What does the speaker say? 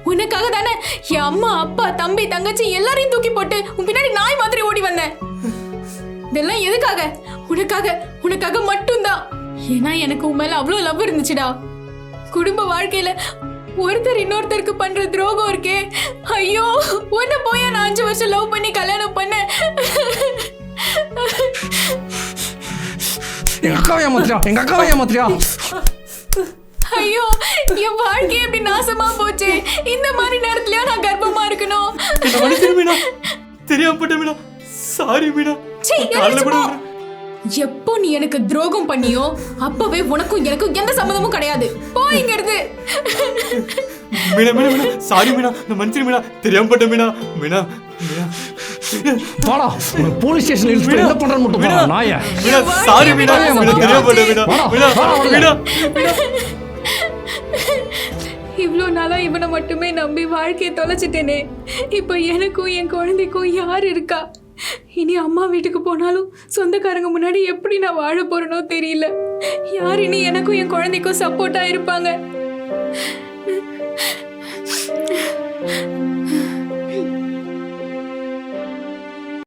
உனக்காக தானே என் அம்மா அப்பா தம்பி தங்கச்சி எல்லாரையும் தூக்கி போட்டு உன் பின்னாடி நாய் மாதிரி ஓடி வந்தேன். இதெல்லாம் எதுக்காக? உனக்காக மட்டும்தான். ஏன்னா எனக்கு உன் மேல அவ்வளவு லவ் இருந்துச்சுடா. குடும்ப வாழ்க்கையில ஒருத்தர் இன்னொருத்தருக்கு பண்ற துரோகம் இருக்கே, ஐயோ உன்னை போயா நான் 5 வருஷம் லவ் பண்ணி கல்யாணம் பண்ண. எங்க அக்காவை ஏமாத்திரியா? ஐயோ என் வாழ்க்கையே எப்படி நாசமா போச்சு. இந்த மாதிரி நேரத்துலயா நான் கர்ப்பமா இருக்கணும்? தெரியாம மீனா, சாரி மீனா. எப்போ நீ எனக்கு துரோகம் பண்ணியோ அப்பவே உனக்கும் எனக்கும் எந்த சம்மதமும் கிடையாது. போ இங்க இருந்து. மீனா சாரி மீனா, நான் மன்னிச்சிரு மீனா, தெரியாம பட்ட மீனா. மீனா வாடா, போலீஸ் ஸ்டேஷன்ல இருந்து என்ன பண்றன்னு மட்டும் பாரு நாயே. மீனா சாரி மீனா, தெரியாம பட்ட மீனா. மீனா இவ்வளோ நாளா இவனை மட்டுமே நம்பி வாழ்க்கையை தொலைச்சிட்டேனே. இப்போ எனக்கும் என் குழந்தைக்கும் யார் இருக்கா? இனி அம்மா வீட்டுக்கு போனாலும் சொந்தக்காரங்க முன்னாடி எப்படி நான் வாழ போறேனோ தெரியல. யார் இனி எனக்கும் என் குழந்தைக்கும் சப்போர்ட்டா இருப்பாங்க?